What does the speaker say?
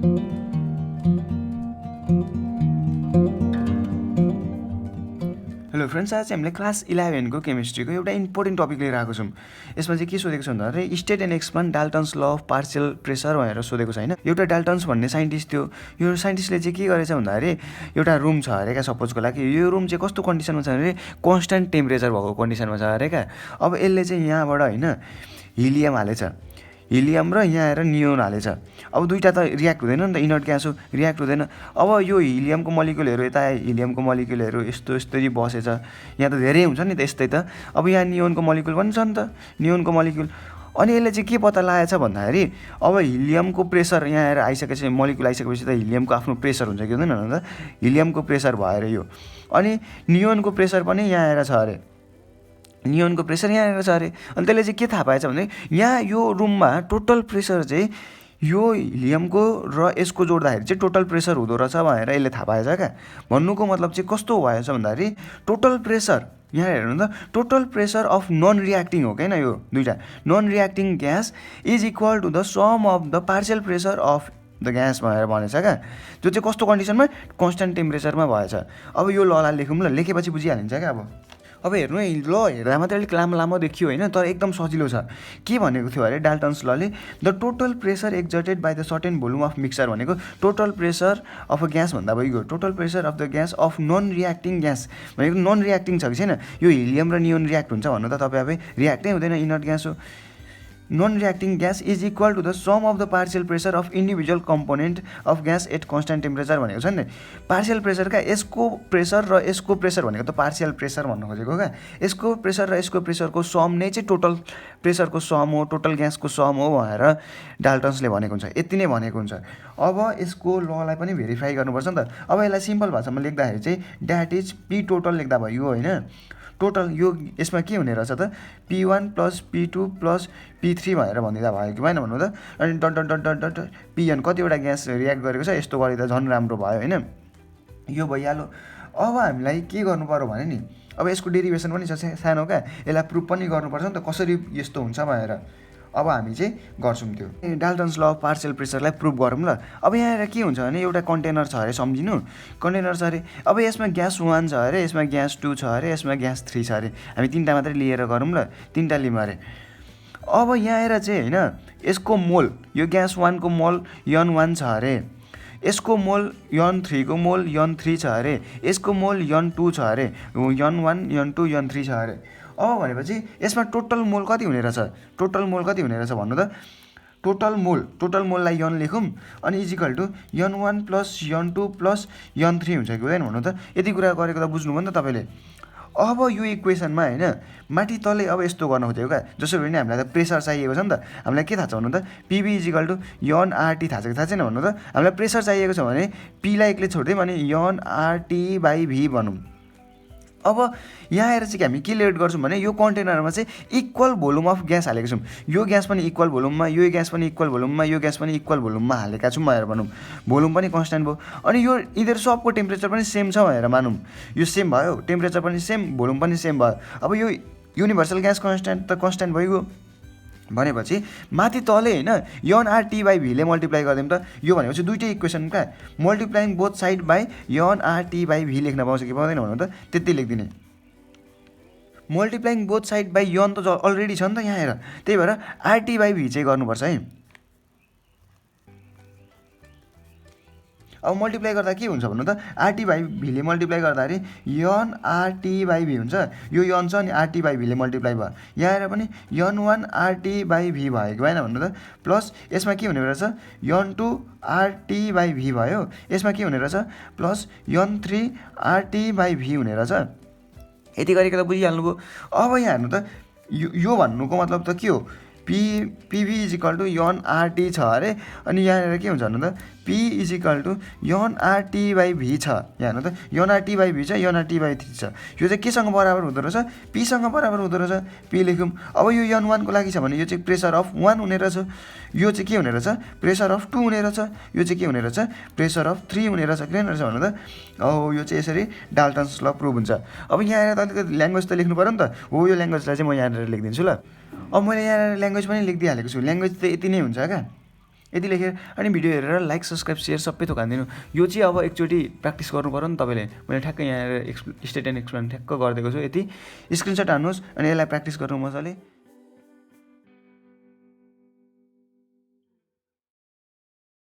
Hello friends, आज हामीले class 11 को केमिस्ट्रीको एउटा इम्पोर्टेन्ट टपिक लिएर आएको छौँ। यसमा चाहिँ के सोधेको छ भन्दाखेरि estate and explain Dalton's law of partial pressure भनेर सोधेको छ हैन। एउटा डाल्टन्स भन्ने साइन्टिस्ट थियो। यो साइन्टिस्टले चाहिँ के गरेछ भन्दाखेरि एउटा रुम छ अरे क्या, सपोजको लागि यो रुम चाहिँ कस्तो कन्डिसनमा छ भने कन्स्ट्यान्ट टेम्परेचर भएको कन्डिसनमा छ अरे क्या। अब यसले चाहिँ यहाँबाट हैन हिलियम हालेछ, हिलियम र यहाँ आएर नियोन हालेछ। अब दुईटा त रियाक्ट हुँदैन नि त, इनर्ट ग्यास हो, रियाक्ट हुँदैन। अब यो हिलियमको मलिक्युलहरू यता हिलियमको मलिक्युलहरू यस्तरी बसेछ, यहाँ त धेरै हुन्छ नि त यस्तै त। अब यहाँ नियोनको मलिक्युल पनि छ नि त, नियोनको मलिक्युल। अनि यसले चाहिँ के पत्ता लगाएछ भन्दाखेरि अब हिलियमको प्रेसर यहाँ आएर आइसकेपछि, मलिक्युल आइसकेपछि त हिलियमको आफ्नो प्रेसर हुन्छ कि हुँदैन त, हिलियमको प्रेसर भएर यो। अनि नियोनको प्रेसर पनि यहाँ आएर छ अरे, नियोनको प्रेसर यहाँ आएर छ अरे। अनि त्यसले चाहिँ के थाहा पाएछ भने यहाँ यो रुममा टोटल प्रेसर चाहिँ यो हिलियमको र यसको जोड्दाखेरि चाहिँ टोटल प्रेसर हुँदो रहेछ भनेर यसले थाहा पाएछ क्या। भन्नुको मतलब चाहिँ कस्तो भएछ भन्दाखेरि टोटल प्रेसर यहाँ हेर्नु त, total pressure of non reacting हो क्या यो दुईटा, non reacting gas is equal to the sum of the partial pressure of the gas भनेर भनेछ क्या। जो चाहिँ कस्तो कन्डिसनमा, कन्स्ट्यान्ट टेम्परेचरमा भएछ। अब यो ललाई लेखौँ ल, लेखेपछि बुझिहालिन्छ क्या। अब हेर्नु है, ल हेर्दा मात्रै अलिक लामो देखियो होइन, तर एकदम सजिलो छ। के भनेको थियो अरे डाल्टन्स लले, the total pressure exerted by the certain volume of mixture भनेको total pressure of a gas भन्दा भइगयो। Total pressure of the gas of non reacting gas भनेको नन रियाक्टिङ छ कि छैन, यो हिलियम र नियोन रियाक्ट हुन्छ भन्नु त तपाईँ आफै, रियाक्टै हुँदैन, इनर्ट ग्यास हो। Non reacting gas is equal to the sum of the partial pressure of individual component of gas at constant temperature भनेको छ नि। पार्शियल प्रेसर क्या, यसको प्रेसर र यसको प्रेसर भनेको त पार्शियल प्रेसर भन्नु खोजेको क्या। यसको प्रेसर र यसको प्रेसरको सम नै चाहिँ टोटल प्रेसरको सम हो, टोटल ग्यासको सम हो भनेर डाल्टन्सले भनेको हुन्छ, यति नै भनेको हुन्छ। अब यसको ललाई पनि भेरिफाई गर्नुपर्छ नि त। अब यसलाई सिम्पल भाषामा लेख्दाखेरि चाहिँ द्याट इज पी टोटल लेख्दा भयो होइन। टोटल यो यसमा के हुने रहेछ त, P1 + P2 + P3 भनेर भनिदिँदा भयो कि भएन भन्नु त। अनि dot dot dot dot dot Pn कतिवटा ग्यास रियाक्ट गरेको छ, यस्तो गरिदिँदा झन् राम्रो भयो होइन, यो भइहाल्यो। अब हामीलाई के गर्नु पर्यो भने नि, अब यसको डेरिभेसन पनि छ सानो क्या, यसलाई प्रुफ पनि गर्नुपर्छ नि त कसरी यस्तो हुन्छ भनेर। अब हामी चाहिँ गर्छौँ त्यो Dalton's law of partial प्रेसरलाई prove गरौँ ल। अब यहाँ के हुन्छ भने एउटा कन्टेनर छ अरे, सम्झिनु कन्टेनर छ अरे। अब यसमा ग्यास 1 छ अरे, यसमा ग्यास 2 छ अरे, यसमा ग्यास 3 छ अरे। हामी तिनवटा मात्रै लिएर गरौँ ल, तिनवटा लिऊँ अरे। अब यहाँ आएर चाहिँ होइन यसको मोल, यो ग्यास 1 को मोल N1 छ अरे, यसको मोल N3 को मोल N3 छ अरे, यसको मोल N2 छ अरे, N1 N2 N3 छ अरे। अब भनेपछि यसमा टोटल मोल कति हुने रहेछ, टोटल मोल कति हुने रहेछ भन्नु त। टोटल मोललाई N लेखौँ, अनि equal to N1 + N2 + N3 हुन्छ कि हुँदैन भन्नु त। यति कुरा गरेको त बुझ्नुभयो नि त तपाईँले। अब यो इक्वेसनमा होइन माथि तलै अब यस्तो गर्न खोजेको क्या, जसरी पनि हामीलाई त प्रेसर चाहिएको छ नि त। हामीलाई के थाहा छ भन्नु त, PV = NRT थाहा छ कि थाहा छैन भन्नु त। हामीलाई प्रेसर चाहिएको छ भने Pलाई एकले छोडिदिउँ अनि NRT/V भनौँ। अब यहाँ आएर चाहिँ हामी के लेट गर्छौँ भने यो कन्टेनरमा चाहिँ इक्वल भोल्युम अफ ग्यास हालेको छौँ। यो ग्यास पनि इक्वल भोल्युममा, यो ग्यास पनि इक्वल भोल्युममा, यो ग्यास पनि इक्वल भोल्युममा हालेका छौँ भनेर भनौँ। भोल्युम पनि कन्स्ट्यान्ट भयो। अनि यो यिनीहरू सबको टेम्परेचर पनि सेम छ भनेर मानौँ। यो सेम भयो, टेम्परेचर पनि सेम, भोल्युम पनि सेम भयो। अब यो युनिभर्सल ग्यास कन्स्ट्यान्ट त कन्स्ट्यान्ट भइगयो भनेपछि माथि तले होइन NRT/V ले मल्टिप्लाई गरिदिउँ त। यो भनेपछि दुईटै इक्वेसन क्या, multiplying both side by NRT/V लेख्न पाउँछ कि पाउँदैन भन्नु त, त्यति लेखिदिने। Multiplying both side by N त अलरेडी छ नि त यहाँ हेर, त्यही भएर RT/V चाहिँ गर्नुपर्छ है। अब मल्टिप्लाई गर्दा के हुन्छ भन्नु त, RT/V ले मल्टिप्लाई गर्दाखेरि NRT/V हुन्छ। यो N छ अनि RT/V ले मल्टिप्लाई भयो। यहाँ आएर पनि N1 RT/V भयो कि भएन भन्नु त। प्लस यसमा के हुने रहेछ, N2 RT/V भयो, यसमा के हुने रहेछ प्लस N3 RT/V हुने रहेछ। यति गरेको त बुझिहाल्नुभयो। अब यहाँ हेर्नु त, यो भन्नुको मतलब त के हो, PV = NRT छ अरे। अनि यहाँनिर के हुन्छ भन्नु त, P = NRT/V छ। यहाँ हेर्नु त, NRT/V छ, NRT/3 छ। यो चाहिँ केसँग बराबर हुँदो रहेछ, Pसँग बराबर हुँदो रहेछ, P लेख्यौँ। अब यो N1 को लागि छ भने यो चाहिँ प्रेसर अफ 1 हुने रहेछ, यो चाहिँ के हुने रहेछ प्रेसर अफ 2 हुने रहेछ, यो चाहिँ के हुने रहेछ प्रेसर अफ 3 हुने रहेछ, किन रहेछ भन्नु त। हो यो चाहिँ यसरी डाल्टन्स ल प्रुभ हुन्छ। अब यहाँ आएर त अलिकति ल्याङ्ग्वेज त लेख्नु पऱ्यो नि त। हो यो ल्याङ्ग्वेजलाई चाहिँ म यहाँनिर लेखिदिन्छु ल। अब मैले यहाँ ल्याङ्ग्वेज पनि लेखिदिइहालेको छु, ल्याङ्ग्वेज त यति नै हुन्छ क्या। यति लेखेर अनि भिडियो हेरेर लाइक सब्सक्राइब सेयर सबै थोक हानिदिनु। यो चाहिँ अब एकचोटि प्र्याक्टिस गर्नु पऱ्यो नि तपाईँले। मैले ठ्याक्कै यहाँ स्टेट एन्ड एक्सप्लेन ठ्याक्क गरिदिएको छु। यति स्क्रिनसट हान्नुहोस् अनि यसलाई प्र्याक्टिस गर्नु मजाले।